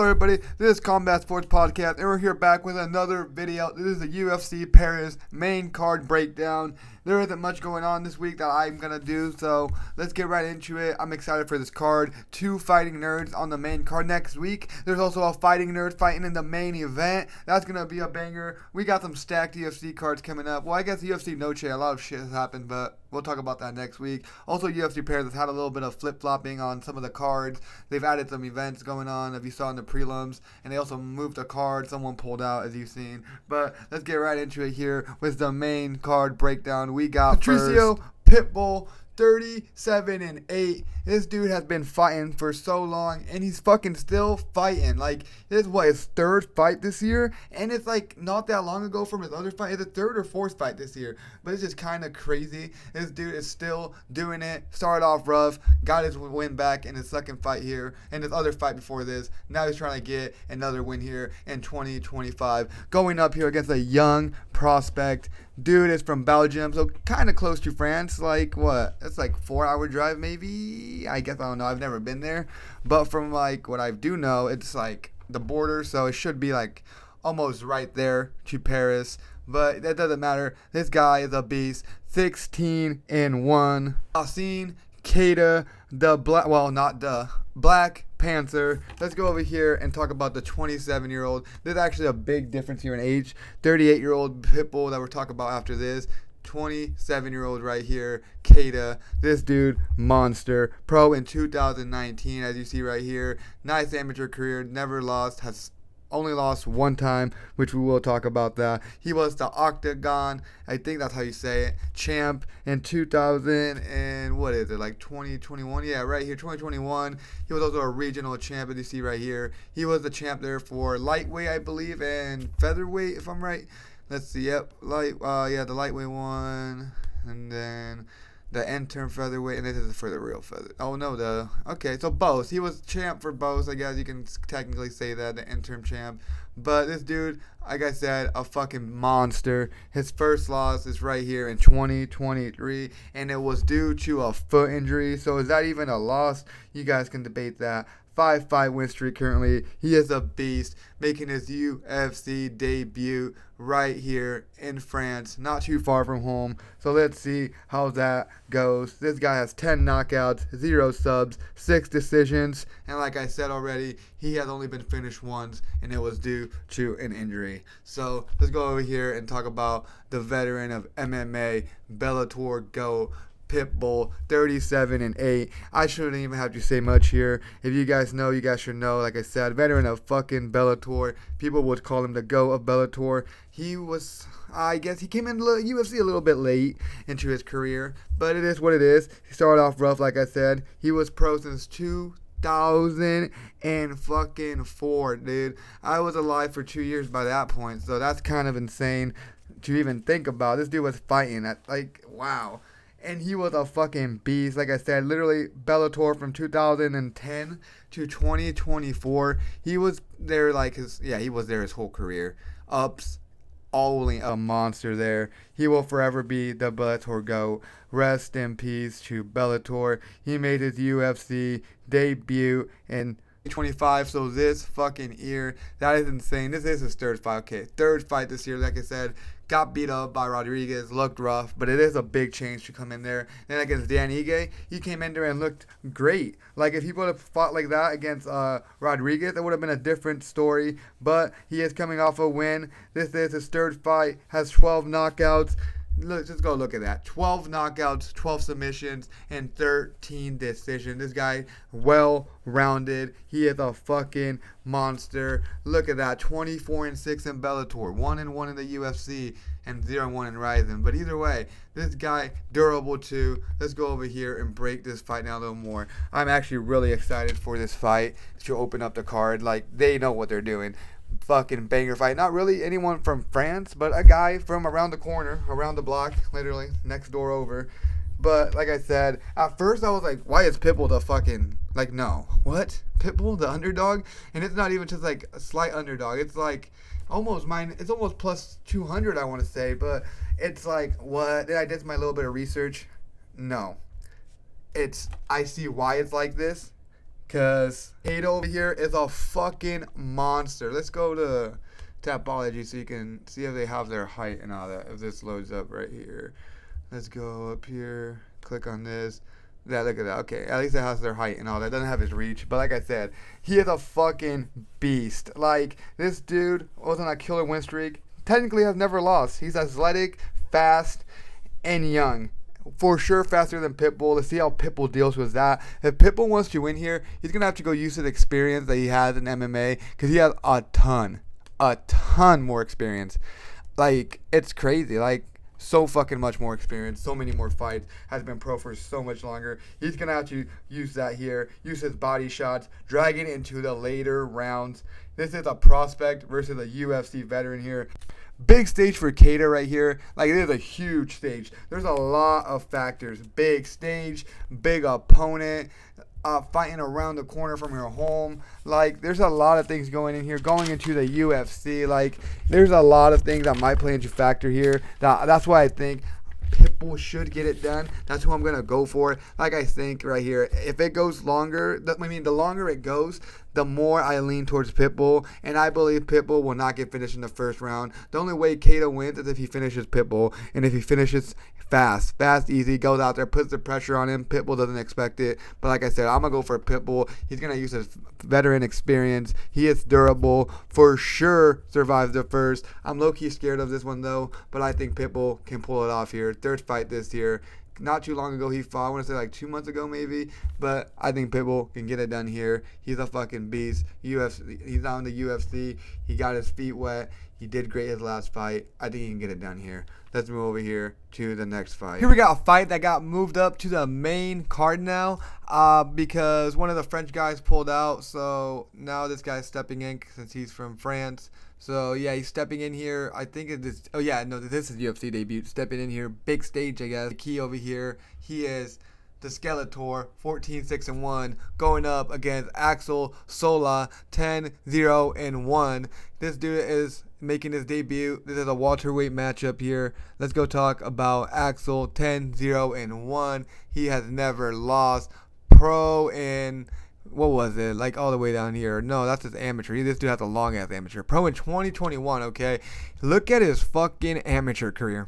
everybody, this is Combat Sports Podcast, and we're here back with another video. This is the UFC Paris main card breakdown. There isn't much going on this week that I'm going to do, so let's get right into it. I'm excited for this card. 2 fighting nerds on the main card next week. There's also a fighting nerd fighting in the main event. That's going to be a banger. We got some stacked UFC cards coming up. Well, I guess UFC no chair. A lot of shit has happened, but we'll talk about that next week. Also, UFC Paris has had a little bit of flip-flopping on some of the cards. They've added some events going on, if you saw in the prelims, and they also moved a card someone pulled out, as you've seen. But let's get right into it here with the main card breakdown. We got Patricio Pitbull, 37-8. This dude has been fighting for so long, and he's fucking still fighting. Like, this is what, his 3rd fight this year? And it's like not that long ago from his other fight. It's a 3rd or 4th fight this year. But it's just kind of crazy. This dude is still doing it. Started off rough, got his win back in his 2nd fight here, and his other fight before this. Now he's trying to get another win here in 2025. Going up here against a young prospect. Dude is from Belgium, so kind of close to France. Like, what? It's like 4-hour drive, maybe? I guess, I don't know. I've never been there. But from, like, what I do know, it's, like, the border, so it should be, like, almost right there to Paris. But that doesn't matter. This guy is a beast. 16-1. Yassine Keita, Black Panther. Let's go over here and talk about the 27-year-old. There's actually a big difference here in age. 38-year-old Pitbull that we're talking about after this. 27-year-old right here, Keita. This dude, monster. Pro in 2019, as you see right here. Nice amateur career, never lost, has only lost 1 time, which we will talk about that. He was the Octagon, I think that's how you say it, champ in 2000 and what is it, like 2021? Yeah, right here, 2021. He was also a regional champ, as you see right here. He was the champ there for lightweight, I believe, and featherweight, if I'm right. Let's see, yep, the lightweight one, and then the interim featherweight, and this is for the real feather. Oh, no, okay, so both. He was champ for both, I guess you can technically say that, the interim champ. But this dude, like I said, a fucking monster. His first loss is right here in 2023, and it was due to a foot injury. So is that even a loss? You guys can debate that. 5-fight win streak currently. He is a beast, making his UFC debut right here in France, not too far from home. So let's see how that goes. This guy has 10 knockouts, 0 subs, 6 decisions, and like I said already, he has only been finished once, and it was due to an injury. So let's go over here and talk about the veteran of MMA, Bellator GOAT, Pitbull, 37-8. I shouldn't even have to say much here. If you guys know, you guys should know. Like I said, veteran of fucking Bellator. People would call him the GOAT of Bellator. He was, I guess, he came into UFC a little bit late into his career, but it is what it is. He started off rough, like I said. He was pro since 2004, dude. I was alive for 2 years by that point, so that's kind of insane to even think about. This dude was fighting at, like, wow. And he was a fucking beast. Like I said, literally Bellator from 2010 to 2024. He was there he was there his whole career. Ups, only a monster there. He will forever be the Bellator GOAT. Rest in peace to Bellator. He made his UFC debut in 25, so this fucking year, that is insane. This is his 3rd fight. Okay, 3rd fight this year, like I said. Got beat up by Rodriguez, looked rough, but it is a big change to come in there. Then against Dan Ige, he came in there and looked great. Like, if he would have fought like that against Rodriguez, it would have been a different story, but he is coming off a win. This is his 3rd fight, has 12 knockouts. Let's just go look at that. 12 knockouts, 12 submissions, and 13 decisions. This guy, well-rounded. He is a fucking monster. Look at that. 24-6 in Bellator. 1-1 in the UFC. And 0-1 in Ryzen. But either way, this guy, durable too. Let's go over here and break this fight down a little more. I'm actually really excited for this fight to open up the card. Like, they know what they're doing. Fucking banger fight. Not really anyone from France, but a guy from around the corner, around the block, literally next door over. But like I said, at first I was like, why is Pitbull the fucking, like, no, what? Pitbull the underdog? And it's not even just like a slight underdog. It's like it's almost plus 200, I want to say, but it's like, what? Did I do my little bit of research? No. I see why it's like this. Because Keita over here is a fucking monster. Let's go to Tapology so you can see if they have their height and all that. If this loads up right here. Let's go up here. Click on this. Yeah, look at that. Okay, at least it has their height and all that. It doesn't have his reach. But like I said, he is a fucking beast. Like, this dude was on a killer win streak. Technically has never lost. He's athletic, fast, and young. For sure faster than Pitbull. Let's see how Pitbull deals with that. If Pitbull wants to win here, he's going to have to go use his experience that he has in MMA. Because he has a ton more experience. Like, it's crazy. Like, so fucking much more experience, so many more fights, has been pro for so much longer. He's going to have to use that here, use his body shots, drag it into the later rounds. This is a prospect versus a UFC veteran here. Big stage for Keita right here. Like, it is a huge stage. There's a lot of factors. Big stage, big opponent, fighting around the corner from your home. Like, there's a lot of things going in here. Going into the UFC, like, there's a lot of things that might play into factor here. That's why I think Pitbull should get it done. That's who I'm going to go for. Like I think right here, if it goes longer, the longer it goes, the more I lean towards Pitbull. And I believe Pitbull will not get finished in the first round. The only way Keita wins is if he finishes Pitbull. And if he finishes fast, easy, goes out there, puts the pressure on him. Pitbull doesn't expect it. But like I said, I'm going to go for Pitbull. He's going to use his veteran experience. He is durable. For sure survives the first. I'm low-key scared of this one, though. But I think Pitbull can pull it off here. Third fight this year. Not too long ago he fought. I want to say like 2 months ago maybe. But I think Pitbull can get it done here. He's a fucking beast. UFC. He's on the UFC. He got his feet wet. He did great his last fight. I think he can get it done here. Let's move over here to the next fight. Here we got a fight that got moved up to the main card now because one of the French guys pulled out. So now this guy's stepping in since he's from France. So, yeah, he's stepping in here. I think it is. Oh, yeah, no, this is UFC debut. Stepping in here. Big stage, I guess. McKee over here. He is the Skeletor, 14-6-1, going up against Axel Sola, 10-0-1. This dude is making his debut. This is a welterweight matchup here. Let's go talk about Axel, 10-0-1. He has never lost. Pro in, what was it? Like all the way down here. No, that's his amateur. This dude has a long ass amateur. Pro in 2021, okay? Look at his fucking amateur career.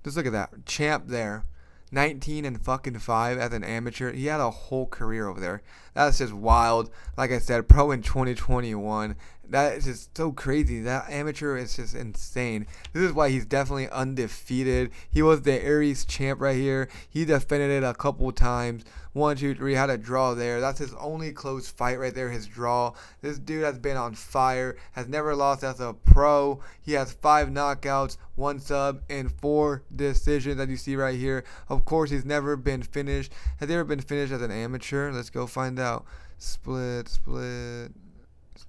Just look at that. Champ there. 19-5 as an amateur. He had a whole career over there. That's just wild. Like I said, pro in 2021. That is just so crazy. That amateur is just insane. This is why he's definitely undefeated. He was the Aries champ right here. He defended it a couple times. 1, 2, 3, had a draw there. That's his only close fight right there, his draw. This dude has been on fire, has never lost as a pro. He has 5 knockouts, 1 sub, and 4 decisions that you see right here. Of course, he's never been finished. Has he ever been finished as an amateur? Let's go find out. Split.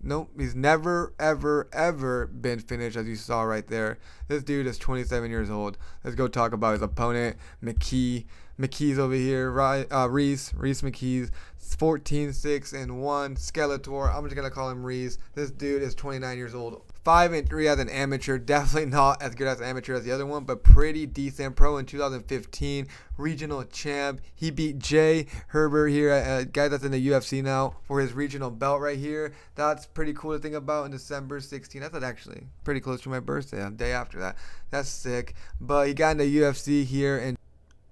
Nope, he's never, ever been finished, as you saw right there. This dude is 27 years old. Let's go talk about his opponent, McKee. McKee's over here, Reese McKee's 14-6-1, Skeletor. I'm just going to call him Reese. This dude is 29 years old. 5-3 as an amateur. Definitely not as good as an amateur as the other one, but pretty decent. Pro in 2015, regional champ. He beat Jay Herbert here, a guy that's in the UFC now, for his regional belt right here. That's pretty cool to think about. In December 16th. That's actually pretty close to my birthday, a day after that. That's sick. But he got in the UFC here in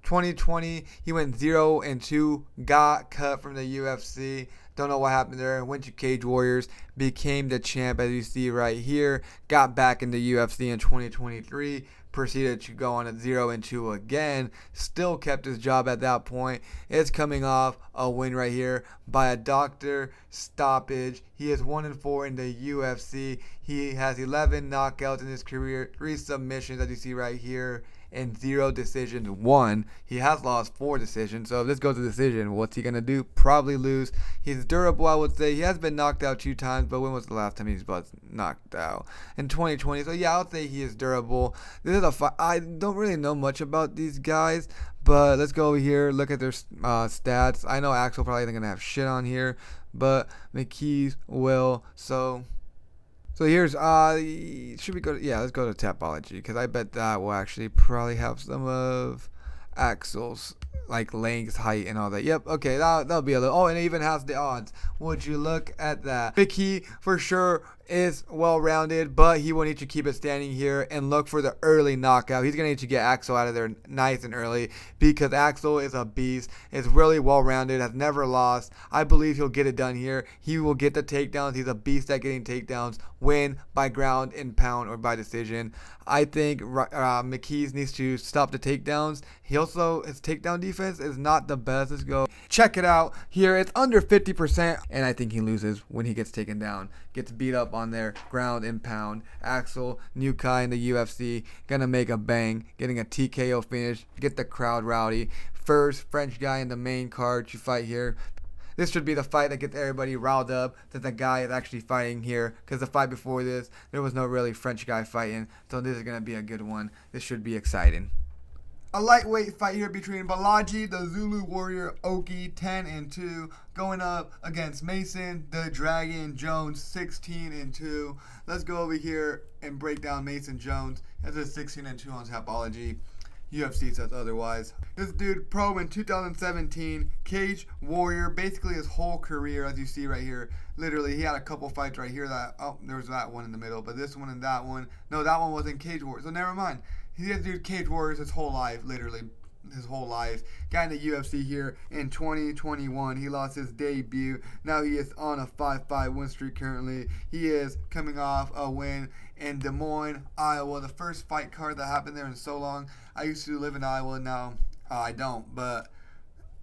2020. He went 0-2, got cut from the UFC. Don't know what happened there. Went to Cage Warriors, became the champ, as you see right here. Got back in the UFC in 2023. Proceeded to go on at 0-2 again. Still kept his job at that point. It's coming off a win right here by a doctor stoppage. He is 1-4 in the UFC. He has 11 knockouts in his career, 3 submissions, as you see right here, and 0 decisions, 1. He has lost 4 decisions. So if this goes to decision, what's he going to do? Probably lose. He's durable, I would say. He has been knocked out 2 times, but when was the last time he was knocked out? In 2020. So yeah, I'll say he is durable. This is a fight. I don't really know much about these guys, but let's go over here, look at their stats. I know Axel probably isn't going to have shit on here, but McKee will. So here's should we go to, let's go to Tapology, because I bet that will actually probably have some of Axel's like length, height, and all that. Yep, okay, that'll be a little. Oh, and it even has the odds. Would you look at that? McKee for sure is well-rounded, but he will need to keep it standing here and look for the early knockout. He's going to need to get Axel out of there nice and early because Axel is a beast. Is really well-rounded, has never lost. I believe he'll get it done here. He will get the takedowns. He's a beast at getting takedowns. Win by ground and pound or by decision. I think McKee needs to stop the takedowns. His takedown defense is not the best. Let's go check it out here. It's under 50%, and I think he loses when he gets taken down. Gets beat up on there, ground and pound. Axel, new guy in the UFC, gonna make a bang, getting a TKO finish, get the crowd rowdy. First French guy in the main card to fight here. This should be the fight that gets everybody riled up that the guy is actually fighting here, because the fight before this, there was no really French guy fighting, so this is going to be a good one. This should be exciting. A lightweight fight here between Balaji, the Zulu Warrior, Oki, 10-2, going up against Mason, the Dragon Jones, 16-2. Let's go over here and break down Mason Jones. That's a 16-2 on Tapology. UFC says otherwise. This dude, pro in 2017, Cage Warrior, basically his whole career, as you see right here. Literally, he had a couple fights right here there was that one in the middle, but this one and that one. No, that one wasn't Cage Warrior, so never mind. He has dude Cage Warriors his whole life, literally. His whole life. Got in the UFC here in 2021. He lost his debut. Now he is on a 5-5 win streak currently. He is coming off a win in Des Moines, Iowa. The first fight card that happened there in so long. I used to live in Iowa. Now I don't, but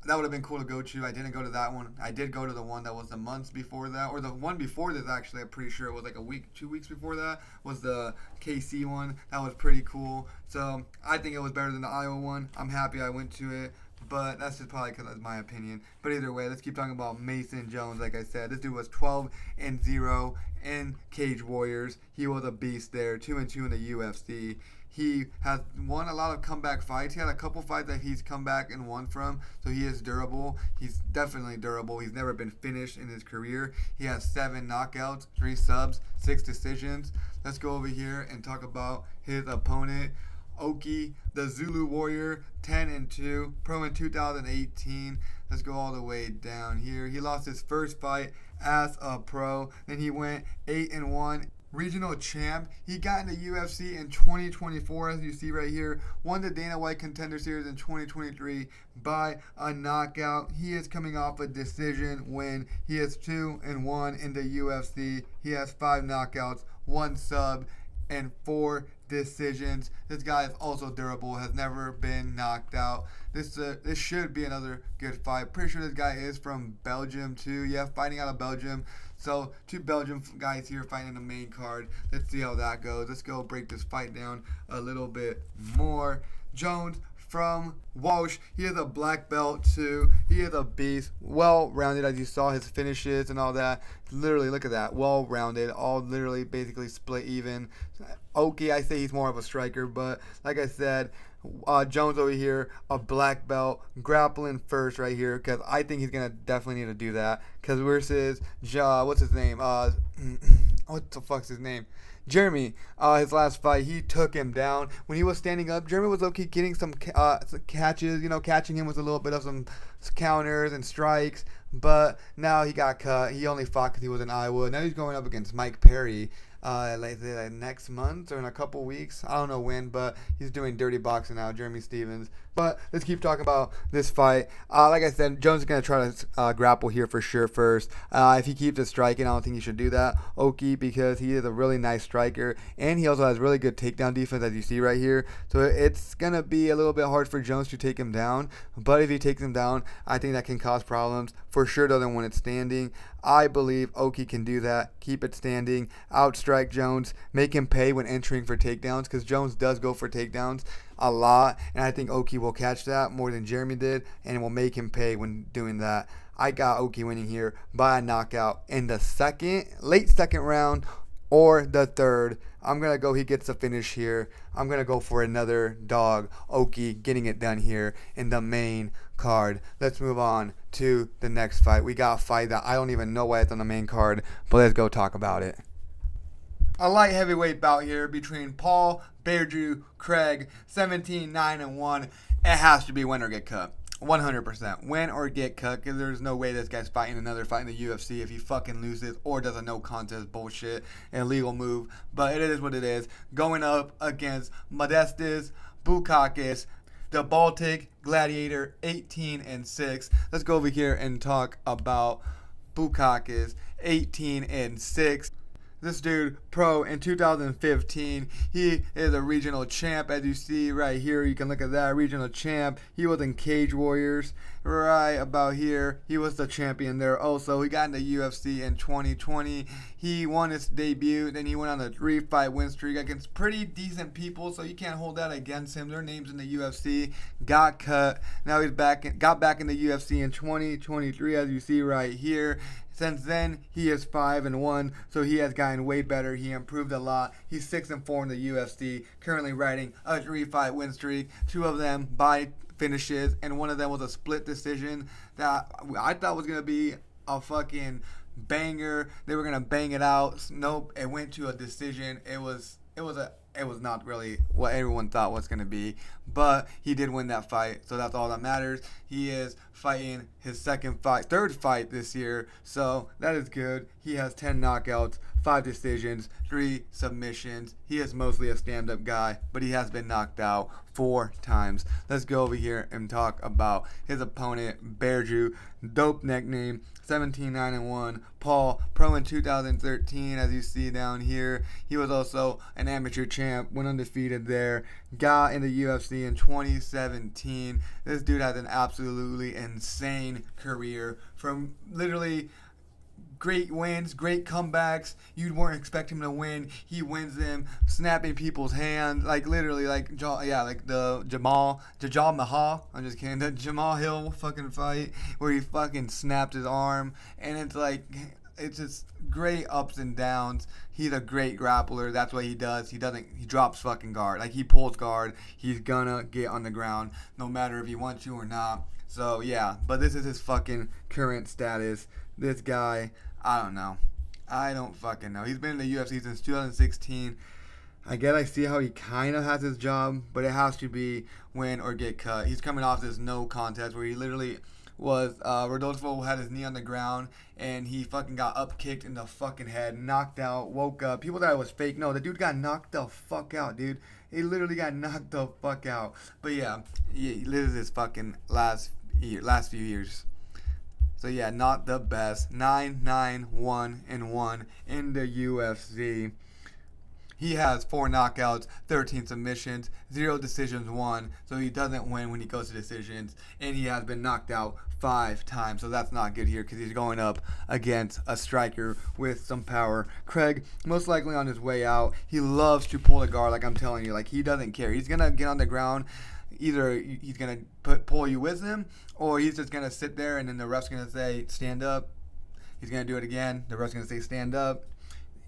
that would have been cool to go to. I didn't go to that one. I did go to the one that was the months before that, or the one before this actually. I'm pretty sure it was like a week, 2 weeks before that was the KC one. That was pretty cool. So I think it was better than the Iowa one. I'm happy I went to it, but that's just probably because that's my opinion. But either way, let's keep talking about Mason Jones. Like I said, this dude was 12-0 in Cage Warriors. He was a beast there, 2-2 in the UFC. He has won a lot of comeback fights. He had a couple fights that he's come back and won from, so he is durable. He's definitely durable. He's never been finished in his career. He has 7 knockouts, 3 subs, 6 decisions. Let's go over here and talk about his opponent, Oki, the Zulu Warrior, 10-2, pro in 2018. Let's go all the way down here. He lost his first fight as a pro. Then he went 8-1. Regional champ. He got into UFC in 2024, as you see right here. Won the Dana White Contender Series in 2023 by a knockout. He is coming off a decision win. He is 2-1 in the UFC. He has 5 knockouts, 1 sub, and 4 decisions. This guy is also durable, has never been knocked out. This should be another good fight. Pretty sure this guy is from Belgium too. Yeah, fighting out of Belgium. So 2 Belgian guys here fighting in the main card. Let's see how that goes. Let's go break this fight down a little bit more. Jones from Walsh. He is a black belt too. He is a beast. Well-rounded, as you saw his finishes and all that. Literally, look at that. Well-rounded. All literally basically split even. Okay, I say he's more of a striker, but like I said, Jones over here, a black belt, grappling first right here, because I think he's going to definitely need to do that. Because versus, what's his name? What the fuck's his name? Jeremy, his last fight, he took him down. When he was standing up, Jeremy was okay getting some catches, catching him with a little bit of some counters and strikes. But now he got cut. He only fought because he was in Iowa. Now he's going up against Mike Perry. Like next month or in a couple weeks. I don't know when, but he's doing dirty boxing now, Jeremy Stevens. But let's keep talking about this fight. Like I said, Jones is going to try to grapple here for sure first. If he keeps it striking, I don't think he should do that. Oki, because he is a really nice striker, and he also has really good takedown defense, as you see right here. So it's going to be a little bit hard for Jones to take him down. But if he takes him down, I think that can cause problems. For sure doesn't when it's standing. I believe Oki can do that. Keep it standing. Outstrike Jones. Make him pay when entering for takedowns, because Jones does go for takedowns a lot. And I think Oki will catch that more than Jeremy did, and will make him pay when doing that. I got Oki winning here by a knockout in the late second round or the third. I'm going to go he gets the finish here. I'm going to go for another dog. Oki getting it done here in the main card. Let's move on to the next fight. We got a fight that I don't even know why it's on the main card, but let's go talk about it. A light heavyweight bout here between Paul Beardrew Craig, 17-9-1. It has to be winner get cut. 100%. Win or get cut, because there's no way this guy's fighting another fight in the UFC if he fucking loses or does a no contest bullshit, illegal move. But it is what it is. Going up against Modestas Bukauskas, the Baltic Gladiator, 18-6. Let's go over here and talk about Bukauskas, 18-6. This dude, pro in 2015. He is a regional champ, as you see right here. You can look at that, regional champ. He was in Cage Warriors. Right about here, he was the champion there also. He got in the UFC in 2020. He won his debut. Then he went on a 3-fight win streak against pretty decent people, so you can't hold that against him. Their names in the UFC. Got cut. Now he's back. Got back in the UFC in 2023, as you see right here. Since then, he is 5-1, so he has gotten way better. He improved a lot. He's 6-4 in the UFC, currently riding a 3-fight win streak. 2 of them by finishes, and 1 of them was a split decision that I thought was going to be a fucking banger. They were going to bang it out. Nope, it went to a decision. It was not really what everyone thought was going to be, but he did win that fight, so that's all that matters. He is fighting his third fight this year, so that is good. He has 10 knockouts, 5 decisions, 3 submissions. He is mostly a stand-up guy, but he has been knocked out 4 times. Let's go over here and talk about his opponent, Berju, dope nickname, 17-9-1. Paul, pro in 2013, as you see down here. He was also an amateur champ, went undefeated there. Got in the UFC in 2017. This dude has an absolutely insane career, from literally great wins, great comebacks. You weren't expecting him to win. He wins them, snapping people's hands, like literally, like the Jamal Mahal. I'm just kidding. The Jamal Hill fucking fight where he fucking snapped his arm, and it's just great ups and downs. He's a great grappler. That's what he does. He drops fucking guard. Like, he pulls guard. He's gonna get on the ground no matter if he wants to or not. So yeah, but this is his fucking current status. This guy, I don't know. I don't fucking know. He's been in the UFC since 2016. I guess I see how he kind of has his job, but it has to be win or get cut. He's coming off this no contest where he literally was, Rodolfo had his knee on the ground, and he fucking got up kicked in the fucking head, knocked out, woke up. People thought it was fake. No, the dude got knocked the fuck out, dude. He literally got knocked the fuck out. But yeah, this is his fucking last few years. So yeah, not the best. 9-9-1-1 in the UFC. He has 4 knockouts, 13 submissions, 0 decisions won. So he doesn't win when he goes to decisions. And he has been knocked out 5 times. So that's not good here, because he's going up against a striker with some power. Craig, most likely on his way out. He loves to pull the guard, like I'm telling you. Like, he doesn't care. He's going to get on the ground. Either he's going to pull you with him, or he's just going to sit there, and then the ref's going to say, stand up. He's going to do it again. The ref's going to say, stand up.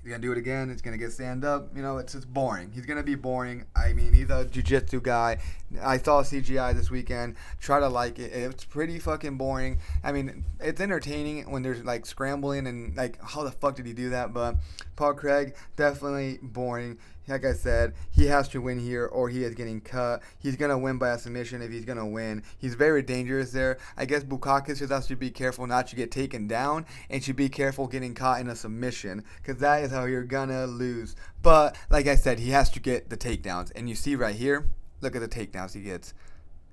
He's going to do it again. It's going to get stand up. You know, it's just boring. He's going to be boring. I mean, he's a jiu-jitsu guy. I saw CGI this weekend. Try to like it. It's pretty fucking boring. I mean, it's entertaining when there's, like, scrambling and, like, how the fuck did he do that? But Paul Craig, definitely boring. Like I said, he has to win here or he is getting cut. He's going to win by a submission if he's going to win. He's very dangerous there. I guess Bukauskas just has to be careful not to get taken down and should be careful getting caught in a submission, because that is how you're going to lose. But like I said, he has to get the takedowns. And you see right here, look at the takedowns he gets.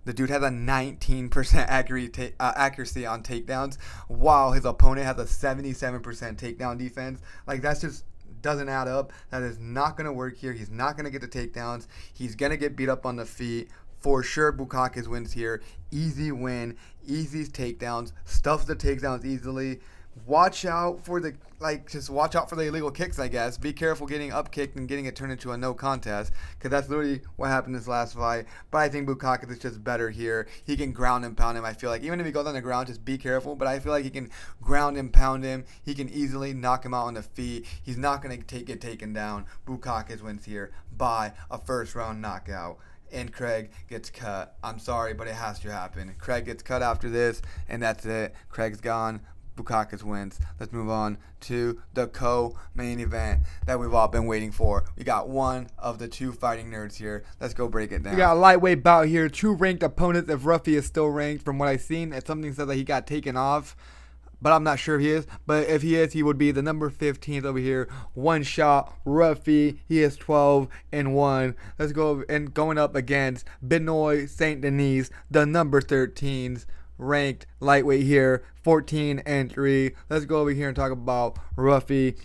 The dude has a 19% accuracy on takedowns, while his opponent has a 77% takedown defense. Like, that's just doesn't add up. That is not going to work here. He's not going to get the takedowns. He's going to get beat up on the feet. For sure, Bukauskas wins here. Easy win. Easy takedowns. Stuffs the takedowns easily. Watch out for the illegal kicks, I guess. Be careful getting up kicked and getting it turned into a no contest, because that's literally what happened this last fight. But I think Bukauskas is just better here. He can ground and pound him, I feel like. Even if he goes on the ground, just be careful. But I feel like he can ground and pound him. He can easily knock him out on the feet. He's not going to get taken down. Bukauskas wins here by a first-round knockout. And Craig gets cut. I'm sorry, but it has to happen. Craig gets cut after this, and that's it. Craig's gone. Bukauskas wins. Let's move on to the co-main event that we've all been waiting for. We got one of the two fighting nerds here. Let's go break it down. We got a lightweight bout here. Two ranked opponents. If Ruffy is still ranked, from what I've seen, it's something said that he got taken off, but I'm not sure if he is. But if he is, he would be the number 15th over here. One shot, Ruffy. He is 12-1. Let's go and going up against Benoit Saint Denis, the number 13s. Ranked lightweight here, 14-3. Let's go over here and talk about Ruffy.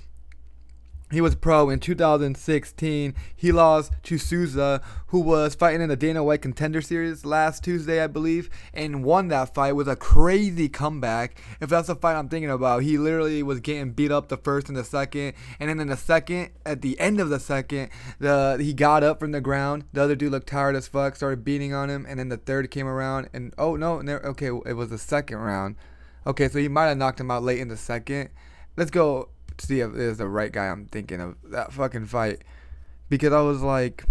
He was pro in 2016. He lost to Souza, who was fighting in the Dana White Contender Series last Tuesday, I believe, and won that fight with a crazy comeback. If that's the fight I'm thinking about, he literally was getting beat up the first and the second, and then in the second, at the end of the second, he got up from the ground. The other dude looked tired as fuck, started beating on him, and then the third came around, and okay, it was the second round. Okay, so he might have knocked him out late in the second. Let's go see if there's the right guy I'm thinking of that fucking fight, because I was like,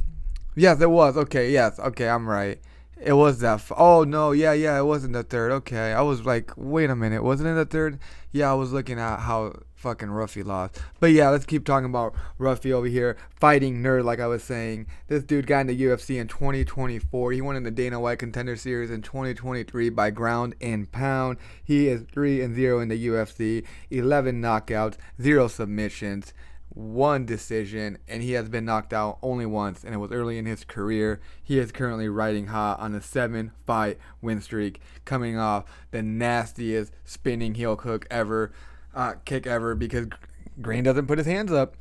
yes, it was. Okay, yes, okay, I'm right. It was that. Oh no, yeah, it wasn't the third. Okay, I was like, wait a minute, wasn't it the third? Yeah, I was looking at how fucking Ruffy lost. But yeah, let's keep talking about Ruffy over here, fighting nerd. Like I was saying, this dude got in the UFC in 2024. He won in the Dana White Contender Series in 2023 by ground and pound. He is 3-0 in the UFC, 11 knockouts, 0 submissions, 1 decision, and he has been knocked out only once, and it was early in his career. He is currently riding hot on a 7-fight win streak, coming off the nastiest spinning heel kick ever, because Green doesn't put his hands up.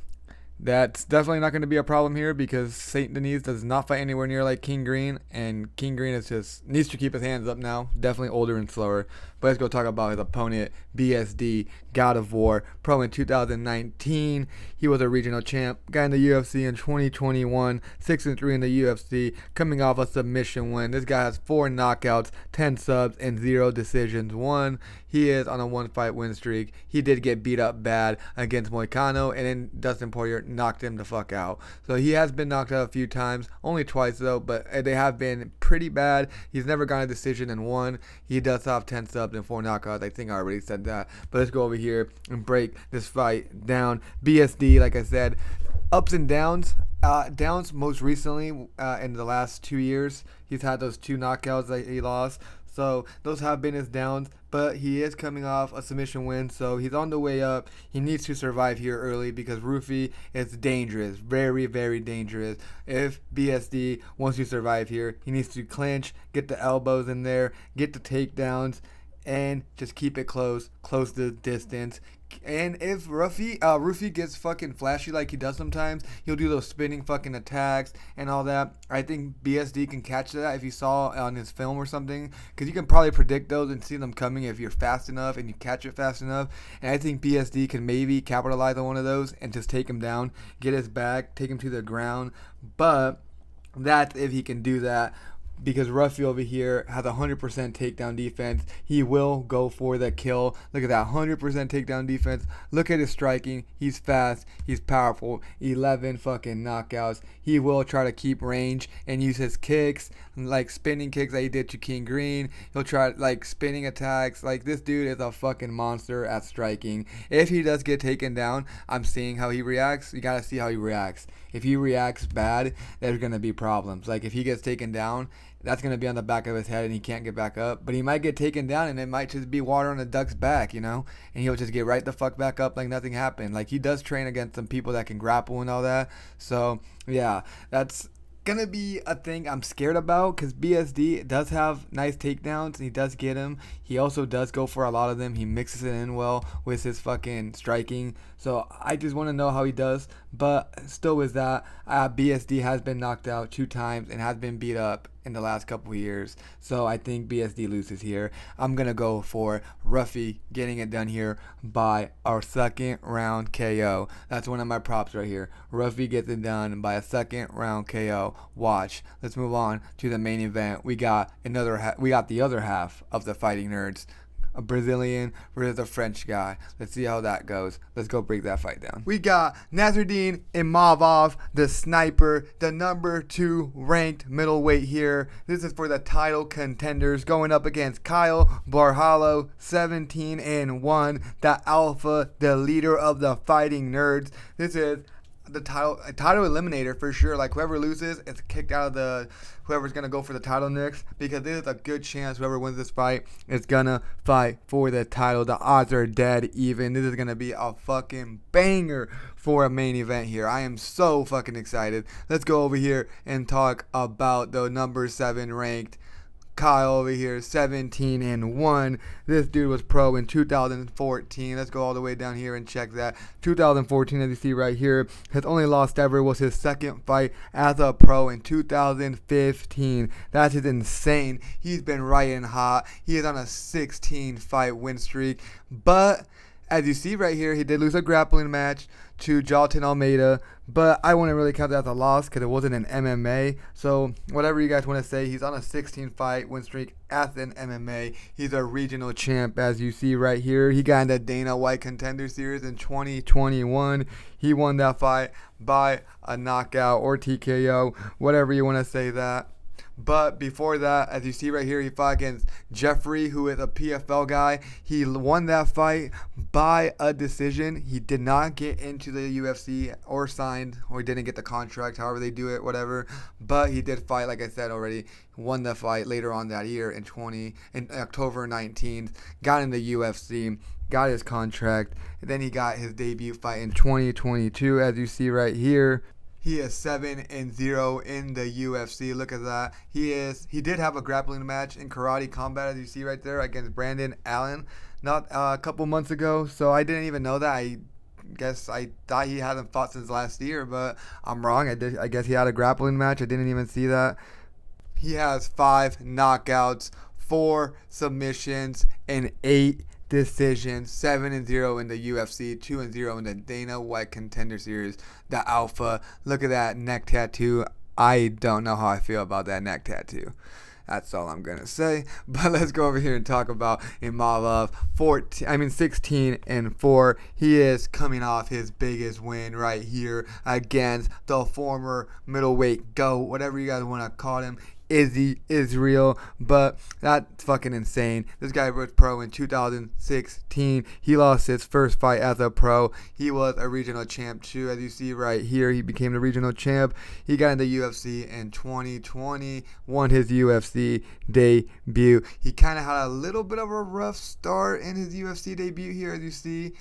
That's definitely not going to be a problem here, because Saint Denis does not fight anywhere near like King Green, and King Green needs to keep his hands up now. Definitely older and slower. But let's go talk about his opponent, BSD, God of War, pro in 2019. He was a regional champ, got in the UFC in 2021, 6-3 in the UFC, coming off a submission win. This guy has 4 knockouts, 10 subs, and 0 decisions won. He is on a 1-fight win streak. He did get beat up bad against Moicano, and then Dustin Poirier knocked him the fuck out. So he has been knocked out a few times, only twice though, but they have been pretty bad. He's never gotten a decision and won. He does have 10 subs and 4 knockouts. I think I already said that. But let's go over here and break this fight down. BSD, like I said, ups and downs. Downs most recently in the last 2 years. He's had those 2 knockouts that he lost. So those have been his downs, but he is coming off a submission win, so he's on the way up. He needs to survive here early, because Ruffy is dangerous, very, very dangerous. If BSD wants to survive here, he needs to clinch, get the elbows in there, get the takedowns, and just keep it close the distance. And if Ruffy gets fucking flashy like he does sometimes, he'll do those spinning fucking attacks and all that. I think BSD can catch that if you saw on his film or something, because you can probably predict those and see them coming if you're fast enough and you catch it fast enough. And I think BSD can maybe capitalize on one of those and just take him down, get his back, take him to the ground. But that's if he can do that, because Ruffy over here has 100% takedown defense. He will go for the kill. Look at that, 100% takedown defense. Look at his striking. He's fast. He's powerful. 11 fucking knockouts. He will try to keep range and use his kicks, like spinning kicks that he did to King Green. He'll try like spinning attacks. Like, this dude is a fucking monster at striking. If he does get taken down, I'm seeing how he reacts. You gotta see how he reacts. If he reacts bad, there's gonna be problems. Like, if he gets taken down, that's going to be on the back of his head and he can't get back up. But he might get taken down and it might just be water on a duck's back, you know? And he'll just get right the fuck back up like nothing happened. Like, he does train against some people that can grapple and all that. So, yeah, that's going to be a thing I'm scared about, because BSD does have nice takedowns and he does get them. He also does go for a lot of them. He mixes it in well with his fucking striking. So I just want to know how he does. But still with that, BSD has been knocked out 2 times and has been beat up in the last couple of years. So I think BSD loses here. I'm going to go for Ruffy getting it done here by our 2nd round KO. That's one of my props right here. Ruffy gets it done by a 2nd round KO. Watch. Let's move on to the main event. We got the other half of the Fighting Nerds a Brazilian versus a French guy. Let's see how that goes. Let's go break that fight down. We got Nasruddin Imavov, the sniper, the number 2 ranked middleweight here. This is for the title contenders, going up against Kyle Borralho, 17-1, the alpha, the leader of the fighting nerds. This is the title eliminator for sure. Like, whoever loses is kicked out of the whoever's gonna go for the title next, because this is a good chance whoever wins this fight is gonna fight for the title. The odds are dead even. This is gonna be a fucking banger for a main event here. I am so fucking excited. Let's go over here and talk about the number 7 ranked Kyle over here, 17-1. This dude was pro in 2014. Let's go all the way down here and check that. 2014, as you see right here, his only loss ever was his second fight as a pro in 2015. That is insane. He's been riding hot. He is on a 16-fight win streak. But as you see right here, he did lose a grappling match to Jalton Almeida, but I wouldn't really count that as a loss because it wasn't an MMA. So whatever you guys want to say, he's on a 16-fight win streak as an MMA. He's a regional champ, as you see right here. He got in the Dana White Contender Series in 2021. He won that fight by a knockout or TKO, whatever you want to say that. But before that, as you see right here, he fought against Jeffrey, who is a PFL guy. He won that fight by a decision. He did not get into the UFC or signed, or he didn't get the contract, however they do it, whatever. But he did fight, like I said already, won the fight later on that year in October 19th, got in the UFC, got his contract, and then he got his debut fight in 2022, as you see right here. He is 7-0 in the UFC. Look at that. He did have a grappling match in karate combat, as you see right there, against Brandon Allen not a couple months ago. So I didn't even know that. I guess I thought he hadn't fought since last year, but I'm wrong. I guess he had a grappling match. I didn't even see that. He has 5 knockouts, 4 submissions, and 8 decisions. 7-0 in the UFC, 2-0 in the Dana White Contender Series. The alpha. Look at that neck tattoo. I don't know how I feel about that neck tattoo. That's all I'm gonna say. But let's go over here and talk about Imavov. 16-4. He is coming off his biggest win right here against the former middleweight GOAT, whatever you guys want to call him. Israel, but that's fucking insane. This guy was pro in 2016. He lost his first fight as a pro. He was a regional champ too, as you see right here. He became the regional champ. He got in the UFC in 2020, won his UFC debut. He kind of had a little bit of a rough start in his UFC debut here, as you see,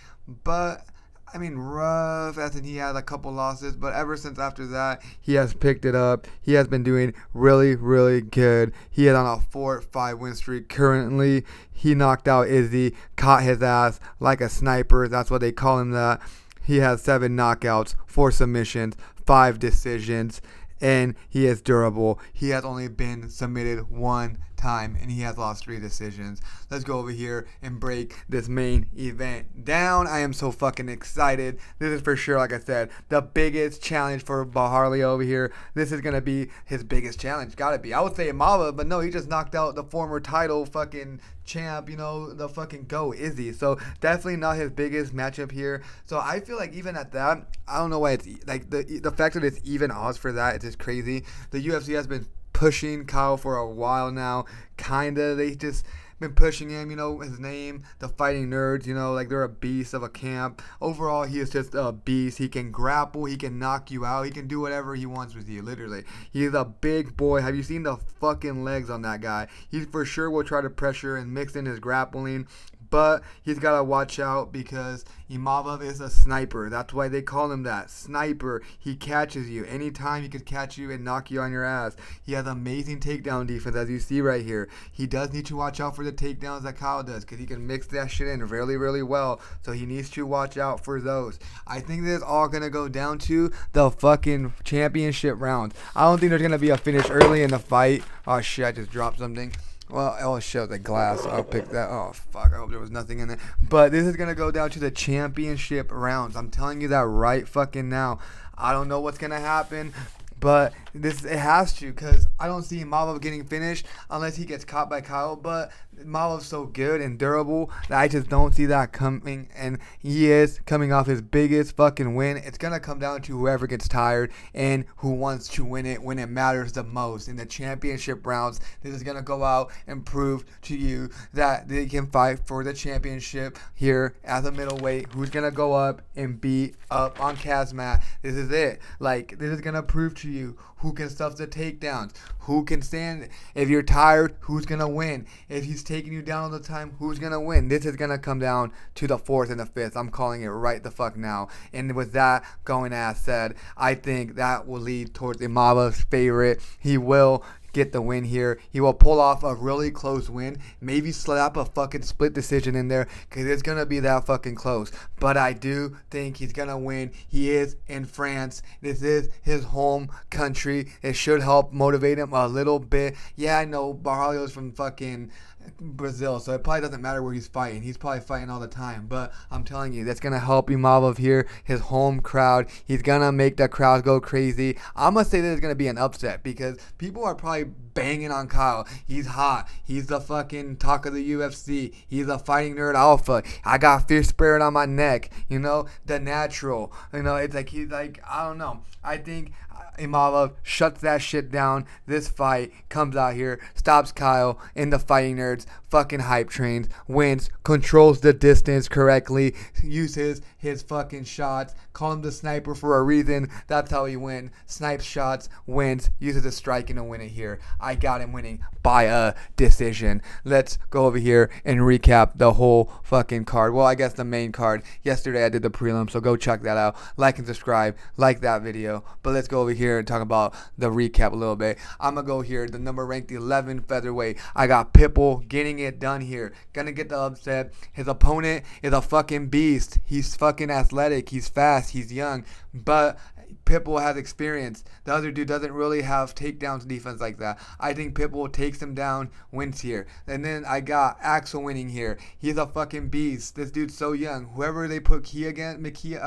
but I mean, rough, as in he had a couple losses, but ever since after that, he has picked it up. He has been doing really, really good. He is on a 4-5 win streak currently. He knocked out Izzy, caught his ass like a sniper. That's what they call him that. He has 7 knockouts, 4 submissions, 5 decisions, and he is durable. He has only been submitted 1 time, and he has lost 3 decisions. Let's go over here and break this main event down. I am so fucking excited. This is for sure, like I said, the biggest challenge for Borralho over here. This is gonna be his biggest challenge. Gotta be. I would say Imavov, but no, he just knocked out the former title fucking champ, you know, the fucking GOAT, Izzy. So definitely not his biggest matchup here. So I feel like even at that, I don't know why it's like the fact that it's even odds for that, it's just crazy. The UFC has been pushing Kyle for a while now, kinda. They just been pushing him, you know, his name, the fighting nerds, you know, like they're a beast of a camp. Overall, he is just a beast. He can grapple, he can knock you out, he can do whatever he wants with you, literally. He's a big boy. Have you seen the fucking legs on that guy? He for sure will try to pressure and mix in his grappling, but he's got to watch out because Imavov is a sniper. That's why they call him that. Sniper. He catches you. Anytime he could catch you and knock you on your ass. He has amazing takedown defense, as you see right here. He does need to watch out for the takedowns that Kyle does because he can mix that shit in really, really well. So he needs to watch out for those. I think this is all going to go down to the fucking championship rounds. I don't think there's going to be a finish early in the fight. Oh, shit. I just dropped something. Well, oh shit, the glass. I'll pick that. Oh, fuck. I hope there was nothing in it. But this is going to go down to the championship rounds. I'm telling you that right fucking now. I don't know what's going to happen, but It has to, because I don't see Imavov getting finished unless he gets caught by Kyle. But Imavov's so good and durable that I just don't see that coming. And he is coming off his biggest fucking win. It's gonna come down to whoever gets tired and who wants to win it when it matters the most. In the championship rounds, this is gonna go out and prove to you that they can fight for the championship here as a middleweight. Who's gonna go up and beat up on Kazmat? This is it. Like, this is gonna prove to you who can stuff the takedowns, who can stand. If you're tired, who's gonna win? If he's taking you down all the time, who's gonna win? This is gonna come down to the fourth and the fifth. I'm calling it right the fuck now. And with that going as said, I think that will lead towards Imavov's favorite. He will get the win here. He will pull off a really close win. Maybe slap a fucking split decision in there, because it's going to be that fucking close. But I do think he's going to win. He is in France. This is his home country. It should help motivate him a little bit. Yeah, I know Borralho's from fucking Brazil, so it probably doesn't matter where he's fighting. He's probably fighting all the time. But I'm telling you, that's going to help Imavov here. His home crowd. He's going to make the crowd go crazy. I'm going to say there's going to be an upset, because people are probably banging on Kyle. He's hot. He's the fucking talk of the UFC. He's a fighting nerd alpha. I got fear spirit on my neck. You know, the natural. You know, it's like he's like, I don't know. I think Imavov shuts that shit down. This fight comes out here, stops Kyle in the fighting nerds, fucking hype trains, wins, controls the distance correctly, uses his fucking shots, call him the sniper for a reason. That's how he wins. Snipes shots, wins, uses a striking to win it here. I got him winning by a decision. Let's go over here and recap the whole fucking card. Well, I guess the main card. Yesterday I did the prelim, so go check that out. Like and subscribe. Like that video. But let's go over here and talk about the recap a little bit. I'm going to go here. The number ranked 11 featherweight. I got Pitbull getting it done here. Gonna get the upset. His opponent is a fucking beast. He's fucking athletic. He's fast. He's young. But Pitbull has experience. The other dude doesn't really have takedowns defense like that. I think Pitbull takes him down, wins here. And then I got Axel winning here. He's a fucking beast. This dude's so young. Whoever they put McKee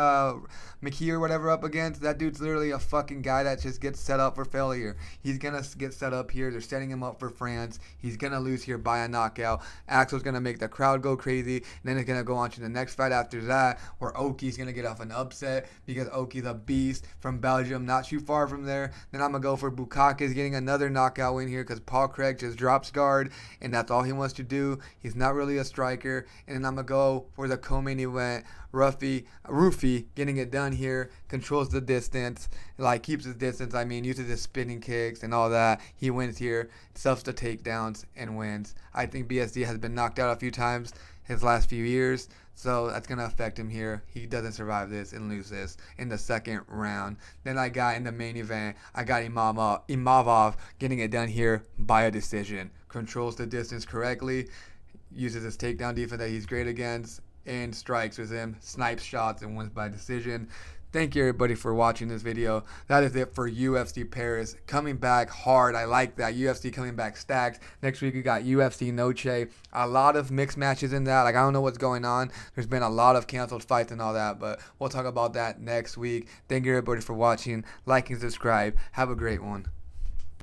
or whatever up against, that dude's literally a fucking guy that just gets set up for failure. He's gonna get set up here. They're setting him up for France. He's gonna lose here by a knockout. Axel's gonna make the crowd go crazy. And then it's gonna go on to the next fight after that, where Oki's gonna get off an upset, because Oki's a beast from Belgium, not too far from there. Then I'm gonna go for Bukauskas getting another knockout win here, because Paul Craig just drops guard, and that's all he wants to do. He's not really a striker. And then I'm gonna go for the co-main event. Ruffy getting it done here, controls the distance, like keeps his distance. I mean, uses his spinning kicks and all that. He wins here, stuffs the takedowns and wins. I think BSD has been knocked out a few times his last few years, so that's going to affect him here. He doesn't survive this and lose this in the second round. Then I got in the main event, I got Imavov getting it done here by a decision. Controls the distance correctly, uses his takedown defense that he's great against, and strikes with him, snipes shots, and wins by decision. Thank you everybody for watching this video. That is it for UFC Paris. Coming back hard. I like that. UFC coming back stacked. Next week we got UFC Noche. A lot of mixed matches in that. Like, I don't know what's going on. There's been a lot of canceled fights and all that, but we'll talk about that next week. Thank you everybody for watching. Like and subscribe. Have a great one.